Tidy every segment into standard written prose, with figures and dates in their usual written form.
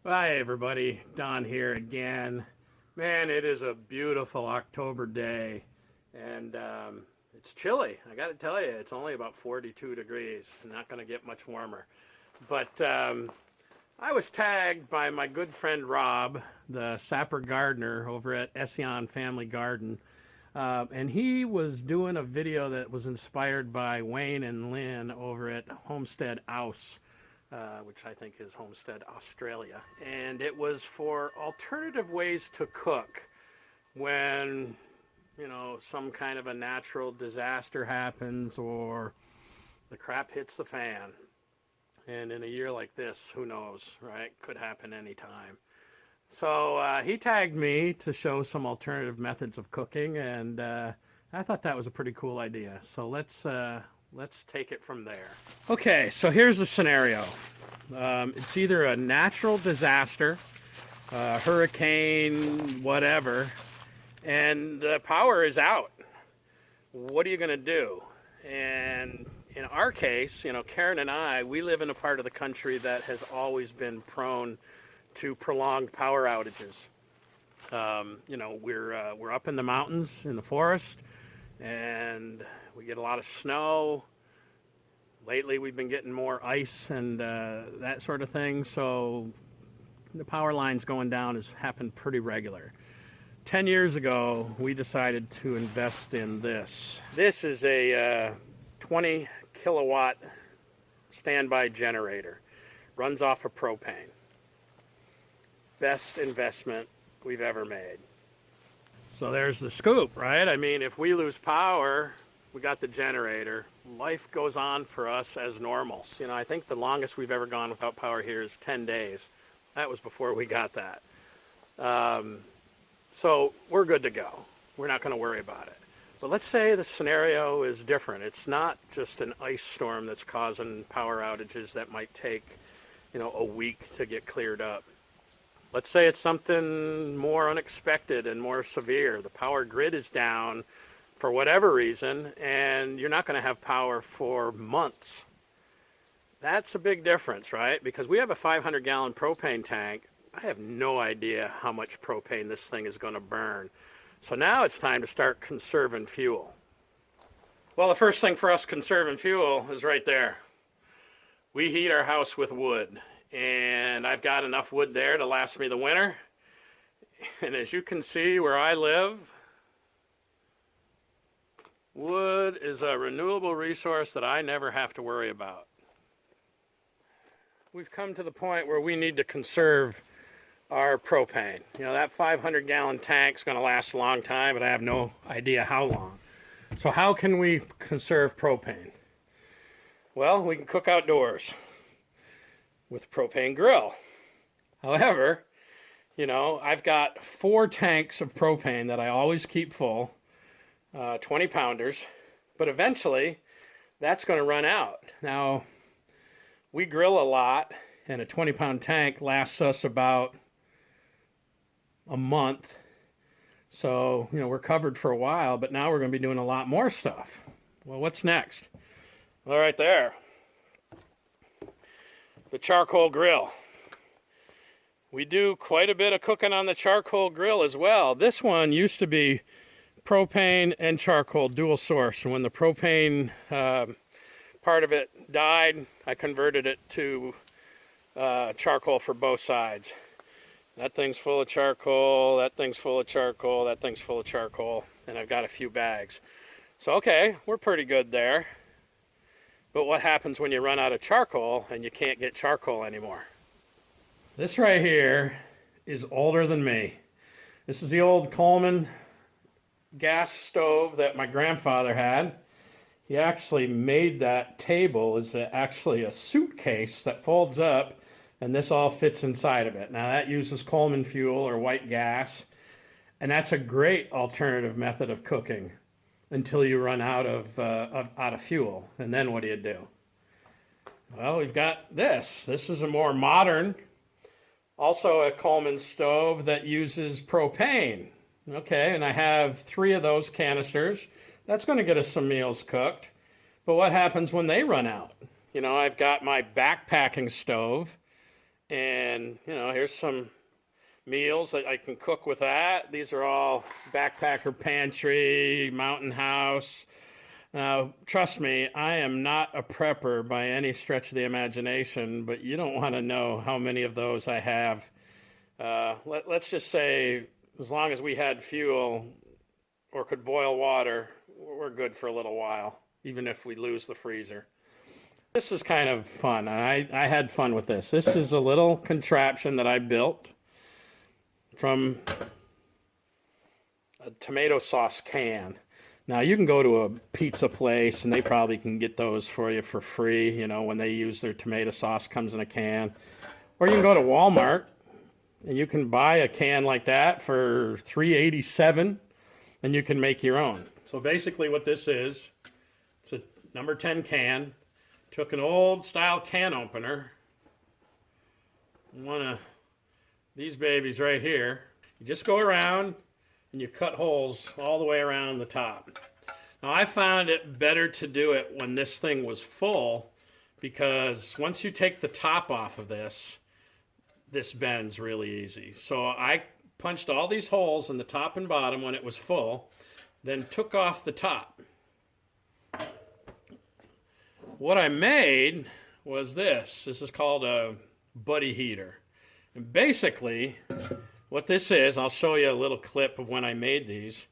Hi everybody, Don here again. Man, it is a beautiful October day and it's chilly. I got to tell you, it's only about 42 degrees. Not going to get much warmer. But I was tagged by my good friend Rob, the Sapper Gardener over at Essayons Family Garden. And he was doing a video that was inspired by Wayne and Lynne over at Homestead Aus. Which I think is Homestead, Australia. And it was for alternative ways to cook when, some kind of a natural disaster happens or the crap hits the fan. And in a year like this, who knows, right? Could happen anytime. So he tagged me to show some alternative methods of cooking, and I thought that was a pretty cool idea. So let's take it from there. Okay, so here's the scenario. It's either a natural disaster, hurricane, whatever, and the power is out. What are you going to do? And in our case, Karen and I, we live in a part of the country that has always been prone to prolonged power outages. We're up in the mountains, in the forest, and we get a lot of snow. Lately, we've been getting more ice and that sort of thing, so the power lines going down has happened pretty regular. 10 years ago, we decided to invest in this. This is a 20 kilowatt standby generator. Runs off of propane. Best investment we've ever made. So there's the scoop, right? I mean, if we lose power, we got the generator. Life goes on for us as normal. I think the longest we've ever gone without power here is 10 days. That was before we got that. So we're good to go. We're not going to worry about it. But let's say the scenario is different. It's not just an ice storm that's causing power outages that might take, a week to get cleared up. Let's say it's something more unexpected and more severe. The power grid is down for whatever reason, and you're not going to have power for months. That's a big difference, right? Because we have a 500-gallon propane tank. I have no idea how much propane this thing is going to burn. So now it's time to start conserving fuel. Well, the first thing for us conserving fuel is right there. We heat our house with wood, and I've got enough wood there to last me the winter. And as you can see where I live, wood is a renewable resource that I never have to worry about. We've come to the point where we need to conserve our propane. That 500-gallon tank's going to last a long time, but I have no idea how long. So how can we conserve propane? Well, we can cook outdoors with a propane grill. However, I've got 4 tanks of propane that I always keep full. 20 pounders, but eventually that's going to run out. Now, we grill a lot, and a 20-pound tank lasts us about a month. So, we're covered for a while, but now we're going to be doing a lot more stuff. Well, what's next? Well, right there. The charcoal grill. We do quite a bit of cooking on the charcoal grill as well. This one used to be propane and charcoal dual source, and when the propane part of it died, I converted it to charcoal for both sides. That thing's full of charcoal, that thing's full of charcoal, that thing's full of charcoal, and I've got a few bags. So okay, we're pretty good there. But what happens when you run out of charcoal and you can't get charcoal anymore? This right here is older than me. This is the old Coleman gas stove that my grandfather had. He actually made that table as actually a suitcase that folds up, and this all fits inside of it. Now that uses Coleman fuel or white gas, and that's a great alternative method of cooking until you run out of fuel. And then what do you do? Well, we've got this. This is a more modern, also a Coleman stove that uses propane. Okay, and I have 3 of those canisters. That's going to get us some meals cooked. But what happens when they run out? I've got my backpacking stove, And, you know, here's some meals that I can cook with that. These are all backpacker pantry, mountain house. Now, trust me, I am not a prepper by any stretch of the imagination, but you don't want to know how many of those I have. Let's just say, as long as we had fuel or could boil water, we're good for a little while, even if we lose the freezer. This is kind of fun. I had fun with this. This is a little contraption that I built from a tomato sauce can. Now, you can go to a pizza place and they probably can get those for you for free, you know, when they use their tomato sauce, comes in a can. Or you can go to Walmart and you can buy a can like that for $3.87 and you can make your own. So basically what this is, it's a number 10 can. Took an old style can opener, one of these babies right here. You just go around and you cut holes all the way around the top. Now, I found it better to do it when this thing was full, because once you take the top off of this bends really easy. So I punched all these holes in the top and bottom when it was full, then took off the top. What I made was this. This is called a buddy heater. And basically, what this is, I'll show you a little clip of when I made these.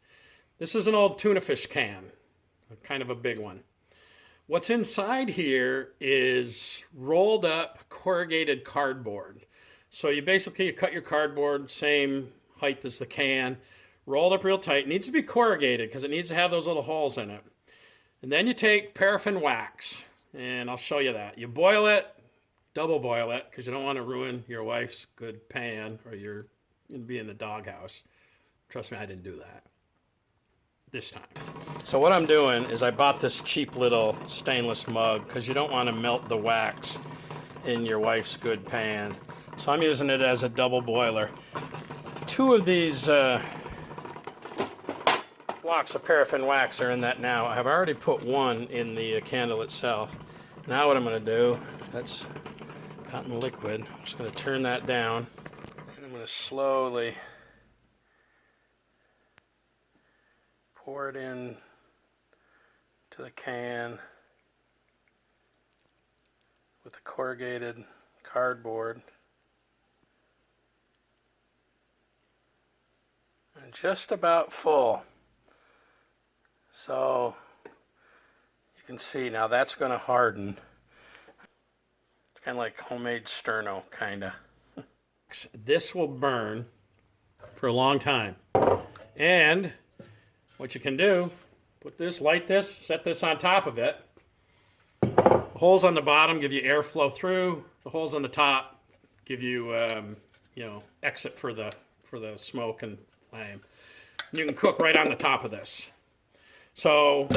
This is an old tuna fish can, kind of a big one. What's inside here is rolled up corrugated cardboard. So you cut your cardboard, same height as the can, rolled up real tight. It needs to be corrugated because it needs to have those little holes in it. And then you take paraffin wax, and I'll show you that. You boil it, double boil it, because you don't want to ruin your wife's good pan or you're going to be in the doghouse. Trust me, I didn't do that this time. So what I'm doing is I bought this cheap little stainless mug because you don't want to melt the wax in your wife's good pan. So I'm using it as a double boiler. 2 of these blocks of paraffin wax are in that now. I've already put one in the candle itself. Now what I'm going to do, that's gotten liquid. I'm just going to turn that down. And I'm going to slowly pour it in to the can with the corrugated cardboard. And just about full. So you can see now that's going to harden. It's kind of like homemade sterno, kind of. This will burn for a long time. And what you can do, light this, set this on top of it. The holes on the bottom give you airflow through. The holes on the top give you, exit for the smoke and flame. And you can cook right on the top of this. So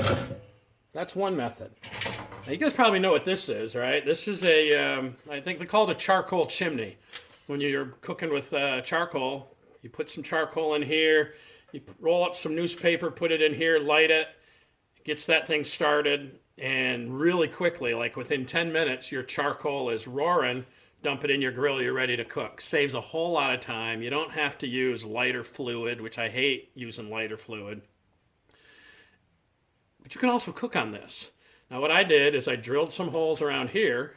that's one method. Now you guys probably know what this is, right? This is I think they call it a charcoal chimney. When you're cooking with charcoal, you put some charcoal in here, you roll up some newspaper, put it in here, light it, gets that thing started, and really quickly, like within 10 minutes, your charcoal is roaring. Dump it in your grill, you're ready to cook. Saves a whole lot of time. You don't have to use lighter fluid, which I hate using lighter fluid. But you can also cook on this. Now what I did is I drilled some holes around here,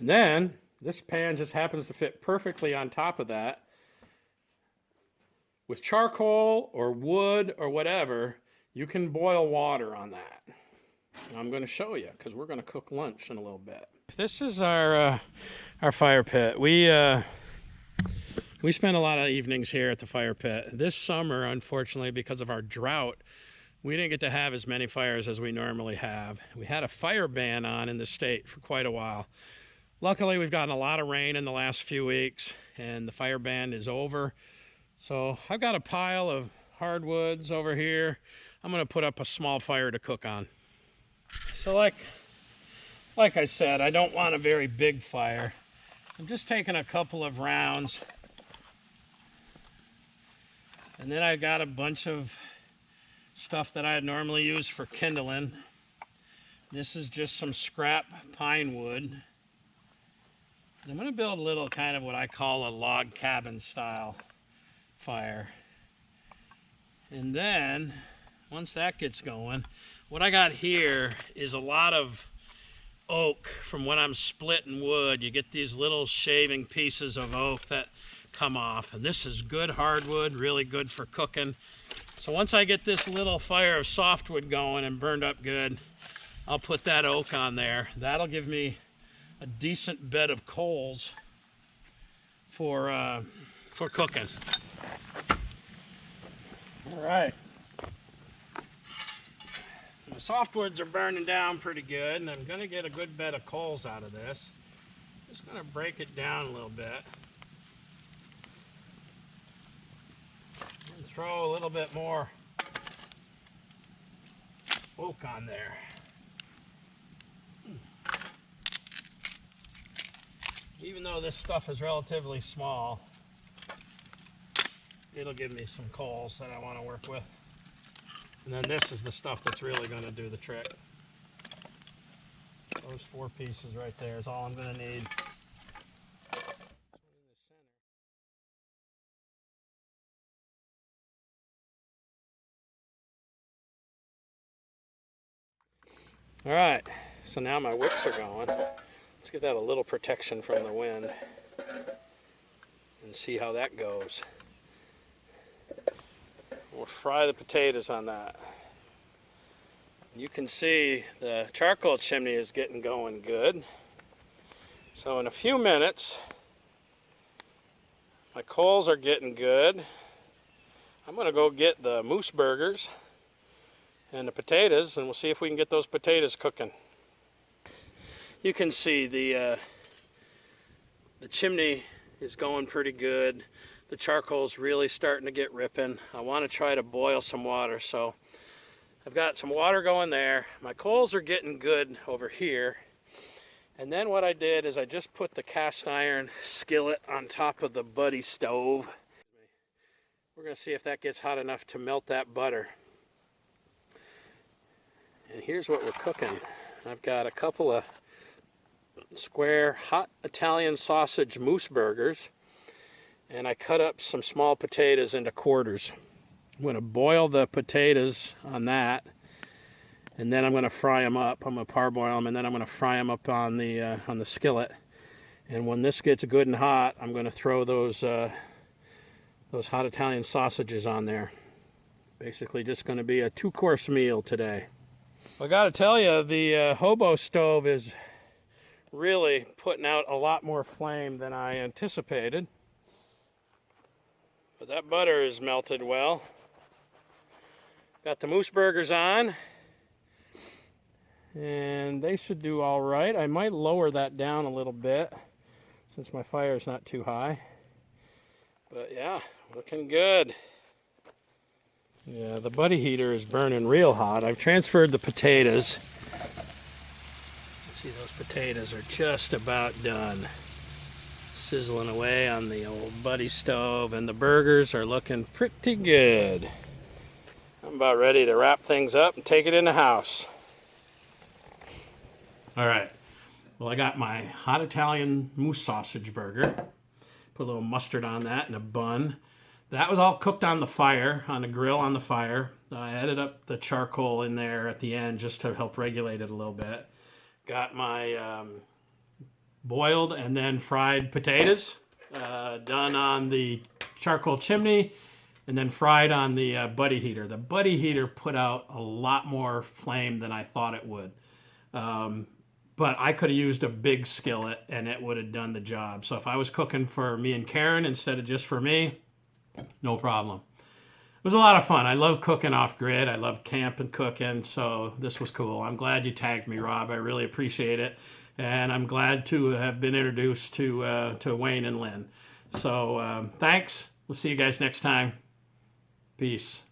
and then this pan just happens to fit perfectly on top of that. With charcoal or wood or whatever, you can boil water on that. And I'm going to show you because we're going to cook lunch in a little bit. This is our fire pit. We spend a lot of evenings here at the fire pit. This summer, unfortunately, because of our drought, we didn't get to have as many fires as we normally have. We had a fire ban on in the state for quite a while. Luckily, we've gotten a lot of rain in the last few weeks, and the fire ban is over. So I've got a pile of hardwoods over here. I'm going to put up a small fire to cook on. So like I said, I don't want a very big fire. I'm just taking a couple of rounds. And then I got a bunch of stuff that I'd normally use for kindling. This is just some scrap pine wood. I'm going to build a little kind of what I call a log cabin style fire. And then, once that gets going, what I got here is a lot of oak from when I'm splitting wood. You get these little shaving pieces of oak that come off. And this is good hardwood, really good for cooking. So once I get this little fire of softwood going and burned up good, I'll put that oak on there. That'll give me a decent bed of coals for cooking. All right. The softwoods are burning down pretty good, and I'm going to get a good bed of coals out of this. Just going to break it down a little bit. And throw a little bit more oak on there. Even though this stuff is relatively small, it'll give me some coals that I want to work with. And then this is the stuff that's really going to do the trick. Those 4 pieces right there is all I'm going to need. All right, so now my wicks are going. Let's give that a little protection from the wind and see how that goes. We'll fry the potatoes on that. You can see the charcoal chimney is getting going good. So in a few minutes, my coals are getting good. I'm going to go get the moose burgers and the potatoes, and we'll see if we can get those potatoes cooking. You can see the chimney is going pretty good. The charcoal's really starting to get ripping. I want to try to boil some water, so I've got some water going there. My coals are getting good over here. And then what I did is I just put the cast iron skillet on top of the buddy stove. We're going to see if that gets hot enough to melt that butter. And here's what we're cooking. I've got a couple of square hot Italian sausage moose burgers, and I cut up some small potatoes into quarters. I'm going to boil the potatoes on that, and then I'm going to fry them up. I'm going to parboil them, and then I'm going to fry them up on the skillet. And when this gets good and hot, I'm going to throw those hot Italian sausages on there. Basically just going to be a 2-course meal today. I got to tell you, the hobo stove is really putting out a lot more flame than I anticipated. But that butter is melted well. Got the moose burgers on, and they should do all right. I might lower that down a little bit since my fire is not too high. But yeah, looking good. Yeah, the buddy heater is burning real hot. I've transferred the potatoes. See, those potatoes are just about done. Sizzling away on the old buddy stove, and the burgers are looking pretty good. I'm about ready to wrap things up and take it in the house. All right, well, I got my hot Italian moose sausage burger. Put a little mustard on that and a bun. That was all cooked on the fire, on the grill on the fire. I added up the charcoal in there at the end just to help regulate it a little bit. Got my boiled and then fried potatoes done on the charcoal chimney, and then fried on the buddy heater. The buddy heater put out a lot more flame than I thought it would. But I could have used a big skillet and it would have done the job. So if I was cooking for me and Karen instead of just for me, no problem. It was a lot of fun. I love cooking off grid. I love camping, cooking, so this was cool. I'm glad you tagged me, Rob. I really appreciate it. And I'm glad to have been introduced to Wayne and Lynne. So thanks. We'll see you guys next time. Peace.